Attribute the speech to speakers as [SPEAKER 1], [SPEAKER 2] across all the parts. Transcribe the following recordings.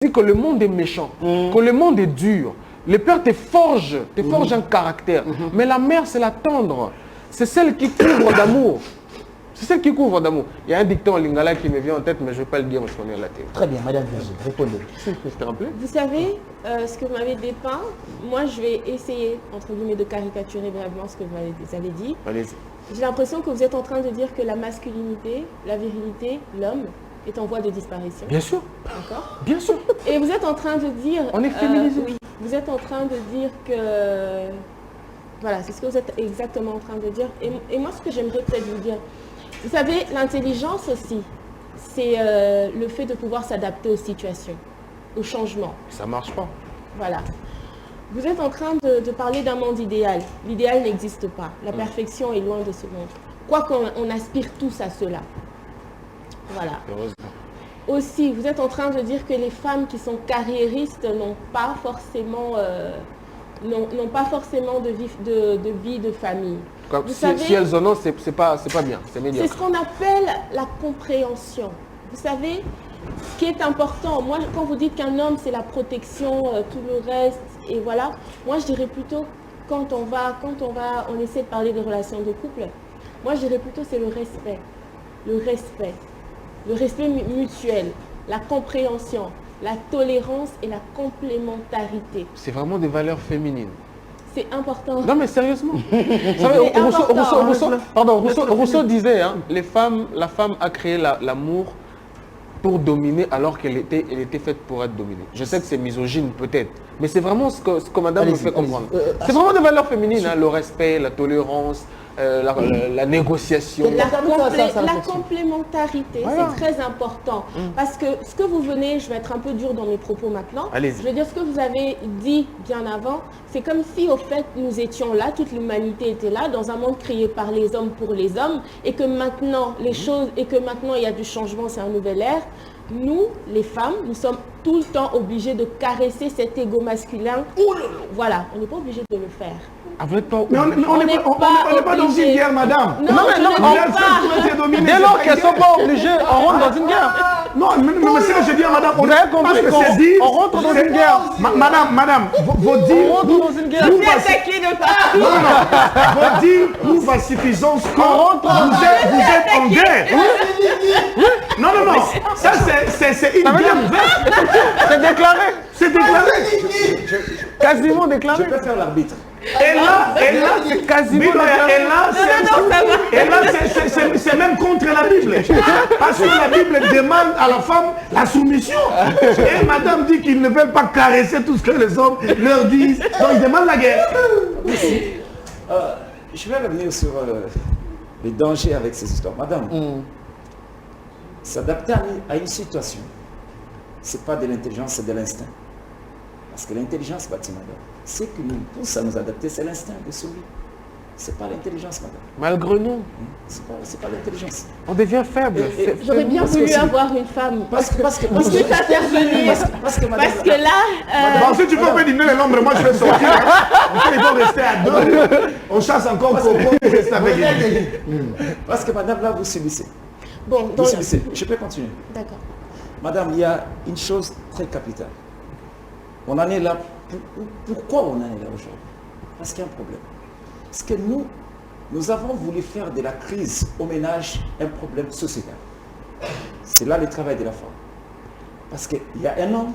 [SPEAKER 1] dit que le monde est méchant, que le monde est dur. Le père te forge un caractère. Mais la mère, c'est la tendre. C'est celle qui couvre d'amour. C'est celle qui couvre d'amour. Il y a un dicton en lingala qui me vient en tête, mais je ne vais pas le dire parce qu'on est à la télé.
[SPEAKER 2] Très bien, Madame Virginie, répondez.
[SPEAKER 1] Je te rappelle.
[SPEAKER 3] Vous savez, ce que vous m'avez dépeint, moi je vais essayer, entre guillemets, de caricaturer brièvement ce que vous avez dit.
[SPEAKER 1] Allez-y.
[SPEAKER 3] J'ai l'impression que vous êtes en train de dire que la masculinité, la virilité, l'homme est en voie de disparition.
[SPEAKER 1] Bien sûr.
[SPEAKER 3] D'accord.
[SPEAKER 1] Bien sûr.
[SPEAKER 3] Et vous êtes en train de dire...
[SPEAKER 1] On est féminisé.
[SPEAKER 3] Oui, vous êtes en train de dire que... Voilà, c'est ce que vous êtes exactement en train de dire. Et moi, ce que j'aimerais peut-être vous dire, vous savez, l'intelligence aussi, c'est le fait de pouvoir s'adapter aux situations, aux changements.
[SPEAKER 1] Ça ne marche pas.
[SPEAKER 3] Voilà. Vous êtes en train de parler d'un monde idéal. L'idéal n'existe pas. La perfection est loin de ce monde. Quoique on aspire tous à cela. Voilà.
[SPEAKER 1] Heureusement.
[SPEAKER 3] Aussi, vous êtes en train de dire que les femmes qui sont carriéristes n'ont pas forcément, de vie de famille.
[SPEAKER 1] Vous savez, si elles en ont, c'est pas bien, c'est médiocre.
[SPEAKER 3] C'est ce qu'on appelle la compréhension. Vous savez, ce qui est important, moi quand vous dites qu'un homme c'est la protection, tout le reste, et voilà, moi je dirais plutôt quand on essaie de parler de relations de couple, moi je dirais plutôt c'est le respect mutuel, la compréhension, la tolérance et la complémentarité.
[SPEAKER 1] C'est vraiment des valeurs féminines.
[SPEAKER 3] C'est important.
[SPEAKER 1] Non mais sérieusement. Rousseau disait, hein, la femme a créé l'amour pour dominer alors qu'elle était faite pour être dominée. Je sais que c'est misogyne peut-être, mais c'est vraiment ce que madame me fait comprendre. C'est vraiment des valeurs féminines, hein, le respect, la tolérance, la négociation.
[SPEAKER 3] La complémentarité, c'est très important. Parce que ce que vous venez, je vais être un peu dur dans mes propos maintenant, je veux dire ce que vous avez dit bien avant, c'est comme si au fait nous étions là, toute l'humanité était là, dans un monde créé par les hommes pour les hommes, et que maintenant les choses, et que maintenant il y a du changement, c'est un nouvel ère. Nous, les femmes, nous sommes tout le temps obligés de caresser cet ego masculin. Voilà, on n'est pas obligé de le faire.
[SPEAKER 4] Mais on n'est pas dans une guerre, madame.
[SPEAKER 1] Dès lors qu'elles ne sont pas obligées, on rentre dans une guerre.
[SPEAKER 4] Non, mais c'est que je dis à madame,
[SPEAKER 1] vous avez compris qu'on rentre dans une guerre.
[SPEAKER 4] Madame, vos dires...
[SPEAKER 1] On rentre dans une guerre.
[SPEAKER 4] Vos dires prouvent à suffisance que vous êtes en guerre. Non, ça c'est une guerre ouverte.
[SPEAKER 1] C'est déclaré.
[SPEAKER 4] C'est déclaré.
[SPEAKER 1] Quasiment déclaré.
[SPEAKER 5] Je peux faire l'arbitre.
[SPEAKER 4] Et là, c'est quasiment c'est même contre la Bible. Parce que la Bible demande à la femme la soumission. Et madame dit qu'ils ne veulent pas caresser tout ce que les hommes leur disent. Donc ils demandent la guerre.
[SPEAKER 5] Je vais revenir sur les dangers avec ces histoires. Madame, s'adapter à une situation, ce n'est pas de l'intelligence, c'est de l'instinct. Parce que l'intelligence, madame, ce qui nous pousse à nous adapter, c'est l'instinct de survie. Ce n'est pas l'intelligence, madame.
[SPEAKER 1] Malgré nous.
[SPEAKER 5] Ce n'est pas l'intelligence.
[SPEAKER 1] On devient faible.
[SPEAKER 3] J'aurais bien voulu avoir une femme.
[SPEAKER 5] Parce que
[SPEAKER 3] t'intervenir. Parce que là...
[SPEAKER 4] Si tu peux me dîner l'ombre, moi je vais sortir. Ils vont rester à deux. On chasse encore pour rester avec lui.
[SPEAKER 5] Parce que madame, là, vous subissez.
[SPEAKER 3] Bon,
[SPEAKER 5] vous subissez. Je peux continuer.
[SPEAKER 3] D'accord.
[SPEAKER 5] Madame, il y a une chose très capitale. On en est là. Pourquoi on en est là aujourd'hui? Parce qu'il y a un problème. Parce que nous avons voulu faire de la crise au ménage un problème sociétal. C'est là le travail de la femme. Parce qu'il y a un homme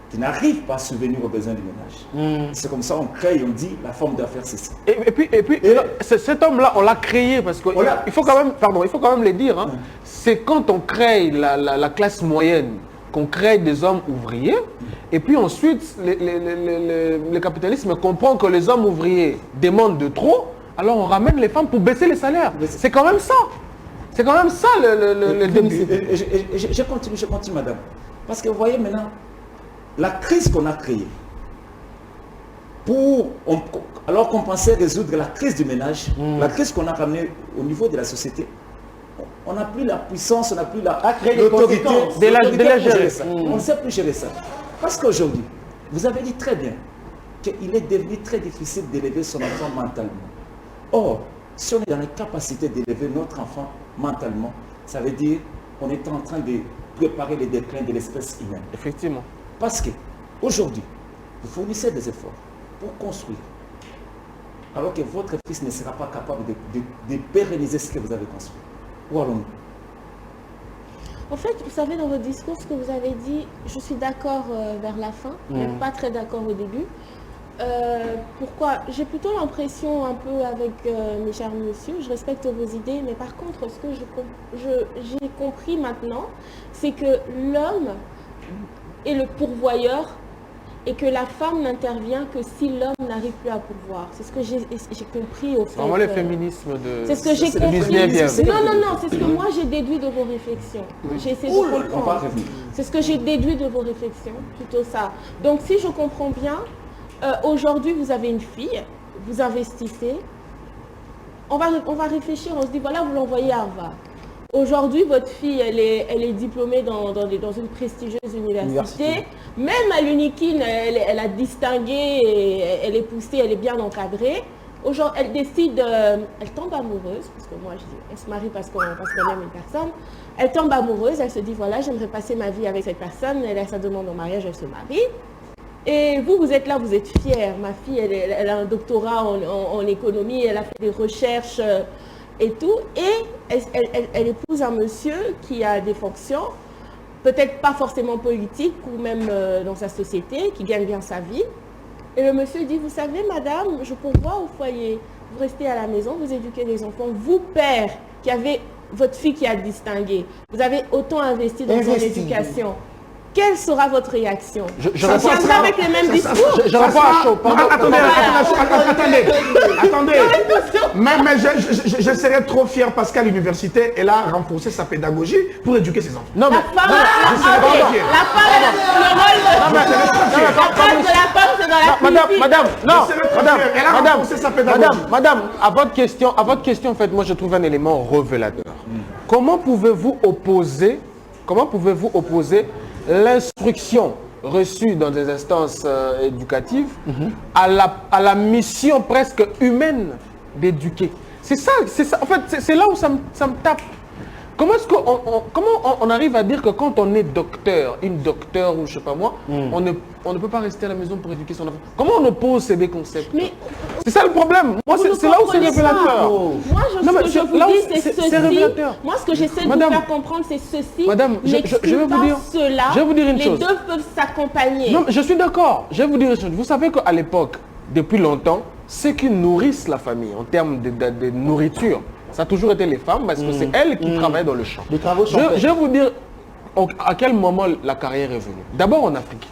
[SPEAKER 5] qui n'arrive pas à subvenir aux besoins du ménage. C'est comme ça on crée et on dit la femme doit faire ceci.
[SPEAKER 1] Et puis cet homme-là, on l'a créé parce qu'il faut quand même le dire. Hein, c'est quand on crée la classe moyenne, qu'on crée des hommes ouvriers, et puis ensuite, le capitalisme comprend que les hommes ouvriers demandent de trop, alors on ramène les femmes pour baisser les salaires. C'est quand même ça. C'est quand même ça le début.
[SPEAKER 5] Je continue, madame. Parce que vous voyez maintenant, la crise qu'on a créée, alors qu'on pensait résoudre la crise du ménage, la crise qu'on a ramenée au niveau de la société, on n'a plus la puissance, on n'a plus l'autorité
[SPEAKER 1] de la gérer.
[SPEAKER 5] On ne sait plus gérer ça. Parce qu'aujourd'hui, vous avez dit très bien qu'il est devenu très difficile d'élever son enfant mentalement. Or, si on est dans la capacité d'élever notre enfant mentalement, ça veut dire qu'on est en train de préparer le déclin de l'espèce humaine.
[SPEAKER 1] Effectivement.
[SPEAKER 5] Parce que aujourd'hui, vous fournissez des efforts pour construire, alors que votre fils ne sera pas capable de pérenniser ce que vous avez construit. Où allons-nous?
[SPEAKER 3] En fait, vous savez, dans votre discours, ce que vous avez dit, je suis d'accord vers la fin, mais pas très d'accord au début. Pourquoi? J'ai plutôt l'impression, un peu avec mes chers messieurs, je respecte vos idées, mais par contre, ce que j'ai compris maintenant, c'est que l'homme est le pourvoyeur et que la femme n'intervient que si l'homme n'arrive plus à pourvoir. C'est ce que j'ai compris au fait.
[SPEAKER 1] Vraiment le féminisme de...
[SPEAKER 3] C'est ce que j'ai compris. Non, c'est ce que moi j'ai déduit de vos réflexions. J'ai essayé de comprendre. C'est ce que j'ai déduit de vos réflexions, plutôt ça. Donc si je comprends bien, aujourd'hui vous avez une fille, vous investissez, on va réfléchir, on se dit voilà, vous l'envoyez à Harvard. Aujourd'hui, votre fille, elle est diplômée dans une prestigieuse université. Même à l'UNIKIN, elle a distingué, et elle est poussée, elle est bien encadrée. Aujourd'hui, elle décide, elle tombe amoureuse, parce que moi je dis, elle se marie parce qu'on aime une personne. Elle tombe amoureuse, elle se dit, voilà, j'aimerais passer ma vie avec cette personne. Elle a sa demande en mariage, elle se marie. Et vous êtes là, vous êtes fiers. Ma fille, elle a un doctorat en économie, elle a fait des recherches et tout. Et elle épouse un monsieur qui a des fonctions, peut-être pas forcément politiques ou même dans sa société, qui gagne bien sa vie. Et le monsieur dit, vous savez, madame, je pourvois au foyer. Vous restez à la maison, vous éduquez les enfants. Vous, père, qui avez votre fille qui a distingué, vous avez autant investi dans son éducation. Quelle sera votre réaction? Je reviendrai avec les mêmes discours.
[SPEAKER 1] Je réponds à chaud.
[SPEAKER 4] Attendez. Mais je serais trop fier parce qu'à l'université, elle a renforcé sa pédagogie pour éduquer ses enfants.
[SPEAKER 1] Non, mais
[SPEAKER 3] la place de la femme, c'est dans la cuisine.
[SPEAKER 1] Madame, à votre question, en fait, moi je trouve un élément révélateur. Comment pouvez-vous opposer l'instruction reçue dans des instances éducatives à la mission presque humaine d'éduquer? C'est ça, en fait, c'est là où ça me tape. Comment est-ce qu'on arrive à dire que quand on est docteur, une docteure ou je sais pas moi, on ne peut pas rester à la maison pour éduquer son enfant? Comment on oppose ces deux concepts? C'est ça le problème. Moi, c'est là où c'est révélateur.
[SPEAKER 3] Moi, ce que je vous dis, c'est ceci. Moi, ce que j'essaie de vous faire comprendre, c'est ceci.
[SPEAKER 1] Madame, je vais vous dire cela. Je vais vous dire une chose.
[SPEAKER 3] Les deux peuvent s'accompagner.
[SPEAKER 1] Non, je suis d'accord. Je vais vous dire une chose. Vous savez qu'à l'époque, depuis longtemps, ceux qui nourrissent la famille en termes de nourriture, ça a toujours été les femmes parce que c'est elles qui travaillent dans le champ.
[SPEAKER 2] Les travaux sont faits.
[SPEAKER 1] Je vais vous dire à quel moment la carrière est venue. D'abord en Afrique.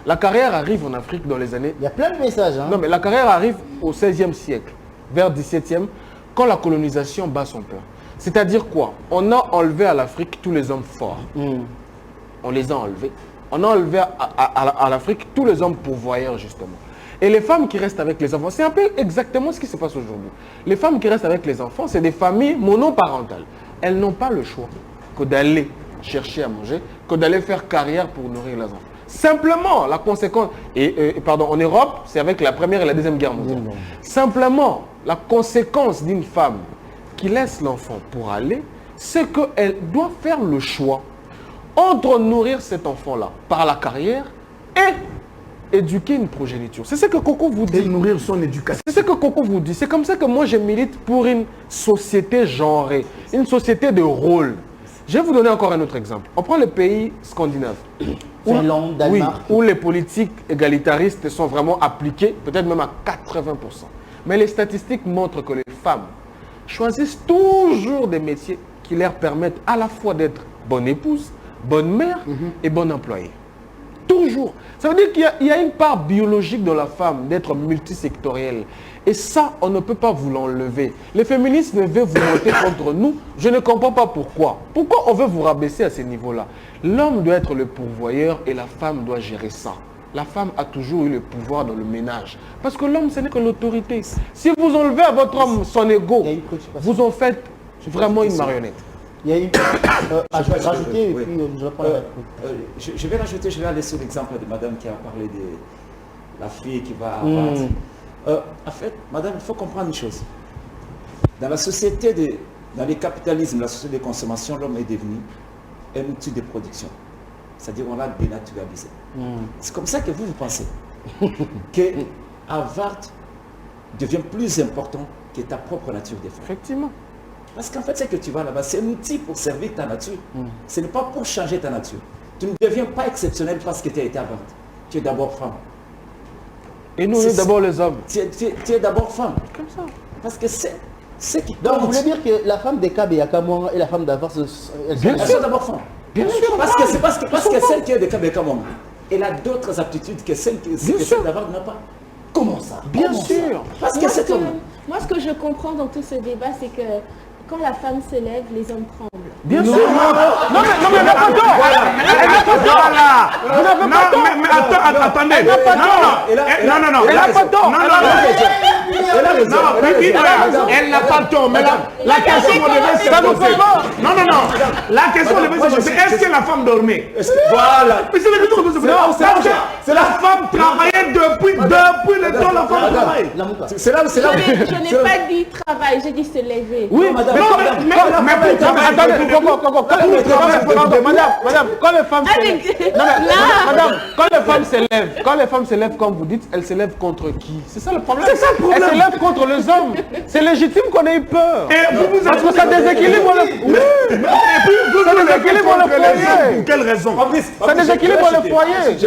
[SPEAKER 1] La carrière arrive en Afrique dans les années...
[SPEAKER 2] Il y a plein de messages. Hein.
[SPEAKER 1] Non, mais la carrière arrive au XVIe siècle, vers le XVIIe, quand la colonisation bat son plein. C'est-à-dire quoi? On a enlevé à l'Afrique tous les hommes forts. On les a enlevés. On a enlevé à l'Afrique tous les hommes pourvoyeurs, justement. Et les femmes qui restent avec les enfants, c'est un peu exactement ce qui se passe aujourd'hui. Les femmes qui restent avec les enfants, c'est des familles monoparentales. Elles n'ont pas le choix que d'aller chercher à manger, que d'aller faire carrière pour nourrir les enfants. Simplement, la conséquence, en Europe, c'est avec la Première et la Deuxième Guerre mondiale. Simplement, la conséquence d'une femme qui laisse l'enfant pour aller, c'est qu'elle doit faire le choix entre nourrir cet enfant-là par la carrière et éduquer une progéniture. C'est ce que Coco vous dit.
[SPEAKER 4] Et nourrir son éducation.
[SPEAKER 1] C'est ce que Coco vous dit. C'est comme ça que moi je milite pour une société genrée, une société de rôle. Je vais vous donner encore un autre exemple. On prend les pays scandinaves.
[SPEAKER 2] Finlande, Danemark.
[SPEAKER 1] Où les politiques égalitaristes sont vraiment appliquées, peut-être même à 80%. Mais les statistiques montrent que les femmes choisissent toujours des métiers qui leur permettent à la fois d'être bonne épouse, bonne mère et bonne employée. Toujours. Ça veut dire qu'il y a une part biologique de la femme d'être multisectorielle. Et ça, on ne peut pas vous l'enlever. Les féministes veulent vous monter contre nous. Je ne comprends pas pourquoi. Pourquoi on veut vous rabaisser à ces niveaux-là? L'homme doit être le pourvoyeur et la femme doit gérer ça. La femme a toujours eu le pouvoir dans le ménage. Parce que l'homme, ce n'est que l'autorité. Si vous enlevez à votre homme son ego, vous en faites vraiment une marionnette.
[SPEAKER 2] Il y a une... rajouter et puis je reprends la
[SPEAKER 5] je vais rajouter, je vais aller sur l'exemple de madame qui a parlé de la fille qui va en fait, madame, il faut comprendre une chose. Dans la société, dans le capitalisme, la société de consommation, l'homme est devenu un outil de production. c'est-à-dire on l'a dénaturalisé. C'est comme ça que vous pensez que Harvard devient plus important que ta propre nature des femmes.
[SPEAKER 1] Effectivement.
[SPEAKER 5] Parce qu'en fait, c'est que tu vas là-bas, c'est un outil pour servir ta nature. Ce n'est pas pour changer ta nature. Tu ne deviens pas exceptionnel parce que tu as été Harvard. Tu es d'abord femme.
[SPEAKER 1] Et nous, d'abord les hommes.
[SPEAKER 5] Tu es d'abord femme.
[SPEAKER 1] Comme ça.
[SPEAKER 5] Parce que c'est ce qui
[SPEAKER 2] Donc, vous voulez dire que la femme des Kabe et Akamouanga et la femme d'Harvard,
[SPEAKER 5] elles sont d'abord femmes.
[SPEAKER 1] Bien sûr.
[SPEAKER 5] Parce que celle qui est des Kabe et Akamouanga, elle a d'autres aptitudes que celle d'Harvard n'a pas. Comment ça?
[SPEAKER 1] Bien sûr.
[SPEAKER 5] Parce que c'est homme.
[SPEAKER 3] Moi, ce que je comprends dans tout ce débat, c'est que quand la femme se lève, les hommes tremblent.
[SPEAKER 1] Bien sûr. Non, mais elle n'a pas tort. Elle n'a pas tort. Vous n'avez pas tort.
[SPEAKER 4] Mais attendez.
[SPEAKER 1] Elle n'a pas tort.
[SPEAKER 4] Non.
[SPEAKER 1] Elle n'a pas tort.
[SPEAKER 4] Elle n'a pas tort. Mais la question devait se poser. Non. La question devait se poser. Est-ce que la femme dormait?
[SPEAKER 5] Voilà.
[SPEAKER 4] Mais c'est la question que se pose. C'est la femme travaillait depuis le temps la femme travaille.
[SPEAKER 5] C'est là.
[SPEAKER 3] Je n'ai pas dit travail, j'ai dit se lever.
[SPEAKER 1] Oui,
[SPEAKER 5] madame.
[SPEAKER 1] Madame, quand les femmes se lèvent, quand les femmes se lèvent, comme vous dites, elles se lèvent contre qui? C'est ça le problème.
[SPEAKER 4] C'est ça le problème.
[SPEAKER 1] Elles se lèvent contre les hommes. C'est légitime qu'on ait eu peur. Parce que ça déséquilibre le... Oui.
[SPEAKER 4] Et puis vous
[SPEAKER 1] Ça déséquilibre le foyer.
[SPEAKER 4] Pour quelle raison?
[SPEAKER 1] Ça déséquilibre le foyer.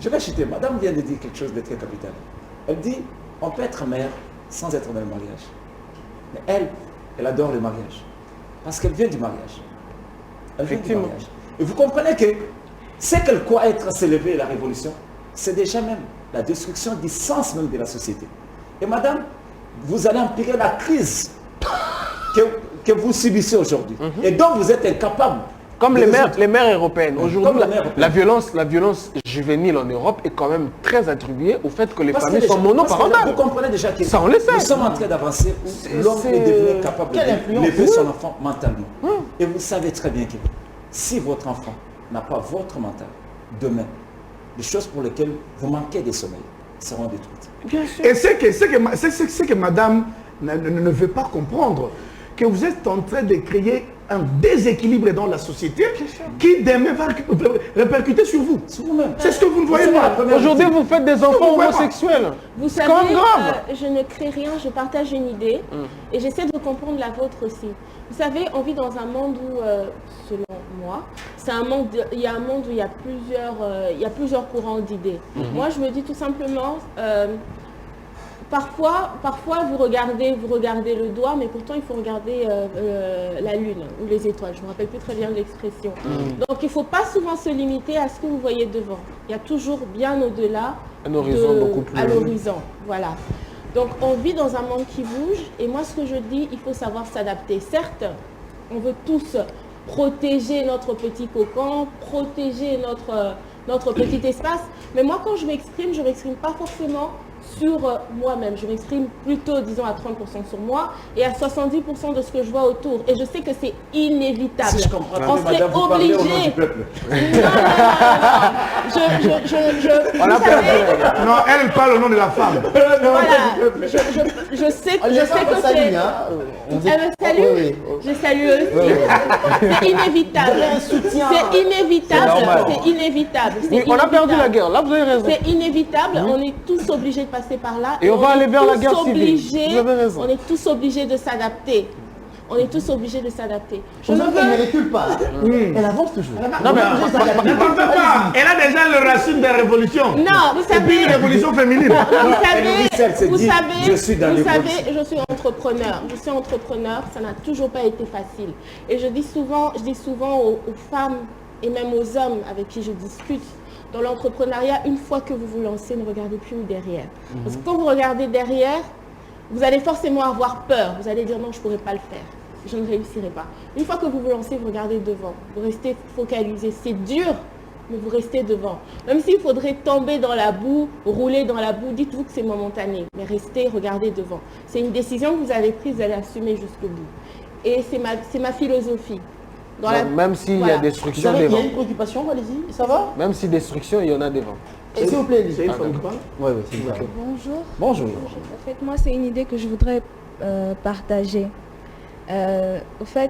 [SPEAKER 5] Je vais chuter. Madame vient de dire quelque chose de très capital. Elle dit, on peut être mère sans être dans le mariage. Mais elle adore le mariage. Parce qu'elle vient du mariage. Elle vient du mariage. Et vous comprenez que ce qu'elle croit être s'élever la révolution, c'est déjà même la destruction du sens même de la société. Et madame, vous allez empirer la crise que vous subissez aujourd'hui. Et donc vous êtes incapable.
[SPEAKER 1] Comme les mères européennes. Aujourd'hui, la violence juvénile en Europe est quand même très attribuée au fait que les familles sont monoparentales.
[SPEAKER 5] Vous comprenez déjà que
[SPEAKER 1] ça, on le sait.
[SPEAKER 5] Nous sommes en train d'avancer où l'homme est devenu capable d'élever son enfant mentalement. Et vous savez très bien que si votre enfant n'a pas votre mental, demain, les choses pour lesquelles vous manquez de sommeil seront détruites.
[SPEAKER 1] Bien sûr.
[SPEAKER 4] Et c'est que madame ne veut pas comprendre, que vous êtes en train de créer un déséquilibre dans la société qui demain va répercuter sur vous. C'est ce que vous ne voyez pas.
[SPEAKER 1] Aujourd'hui, vous faites des enfants homosexuels.
[SPEAKER 3] Vous savez,
[SPEAKER 1] quand même grave.
[SPEAKER 3] Je ne crée rien, je partage une idée et j'essaie de comprendre la vôtre aussi. Vous savez, on vit dans un monde où, selon moi, il y a un monde où il y a plusieurs courants d'idées. Moi, je me dis tout simplement... Parfois, vous regardez le doigt, mais pourtant il faut regarder la lune ou les étoiles. Je ne me rappelle plus très bien l'expression. Donc il ne faut pas souvent se limiter à ce que vous voyez devant. Il y a toujours bien au-delà
[SPEAKER 1] un horizon beaucoup plus
[SPEAKER 3] à l'horizon. Voilà. Donc on vit dans un monde qui bouge et moi ce que je dis, il faut savoir s'adapter. Certes, on veut tous protéger notre petit cocon, protéger notre petit espace, mais moi quand je m'exprime pas forcément sur moi-même. Je m'exprime plutôt, disons, à 30% sur moi et à 70% de ce que je vois autour. Et je sais que c'est inévitable.
[SPEAKER 5] Si je comprends
[SPEAKER 3] on
[SPEAKER 5] bien,
[SPEAKER 3] serait
[SPEAKER 5] madame, vous
[SPEAKER 3] obligé.
[SPEAKER 5] parlez au nom du peuple.
[SPEAKER 4] Non, elle parle au nom de la femme.
[SPEAKER 3] Voilà. Je sais que c'est... Elle me salue.
[SPEAKER 2] Oui.
[SPEAKER 3] Je salue aussi. C'est inévitable. C'est inévitable. C'est inévitable.
[SPEAKER 1] Oui, on a perdu la guerre. Là, vous avez raison.
[SPEAKER 3] C'est inévitable. On est tous obligés de passer par là.
[SPEAKER 1] Et on va aller vers la guerre civile. Vous avez raison.
[SPEAKER 3] On est tous obligés de s'adapter. On est tous obligés de s'adapter.
[SPEAKER 2] Je ne ne recule pas. Elle avance toujours.
[SPEAKER 1] Non, mais
[SPEAKER 4] ne t'en fais pas. Elle a déjà le racine des révolutions.
[SPEAKER 3] Non, vous savez.
[SPEAKER 4] Et puis une révolution féminine.
[SPEAKER 3] Vous savez,
[SPEAKER 5] je suis
[SPEAKER 3] entrepreneur. Je suis entrepreneur. Ça n'a toujours pas été facile. Et je dis souvent aux femmes et même aux hommes avec qui je discute, dans l'entrepreneuriat, une fois que vous vous lancez, ne regardez plus derrière. Parce que quand vous regardez derrière, vous allez forcément avoir peur. Vous allez dire non, je ne pourrai pas le faire. Je ne réussirai pas. Une fois que vous vous lancez, vous regardez devant. Vous restez focalisé. C'est dur, mais vous restez devant. Même s'il faudrait tomber dans la boue, rouler dans la boue, dites-vous que c'est momentané. Mais restez, regardez devant. C'est une décision que vous avez prise, vous allez assumer jusqu'au bout. Et c'est ma philosophie.
[SPEAKER 1] Même s'il y a destruction devant.
[SPEAKER 2] Il y a une préoccupation, allez-y, ça va?
[SPEAKER 1] Même si destruction, il y en a devant.
[SPEAKER 2] S'il vous plaît,
[SPEAKER 4] c'est une femme qui parle?
[SPEAKER 2] Oui, c'est une femme.
[SPEAKER 6] Bonjour.
[SPEAKER 2] Bonjour.
[SPEAKER 6] En fait, moi, c'est une idée que je voudrais partager. Au fait,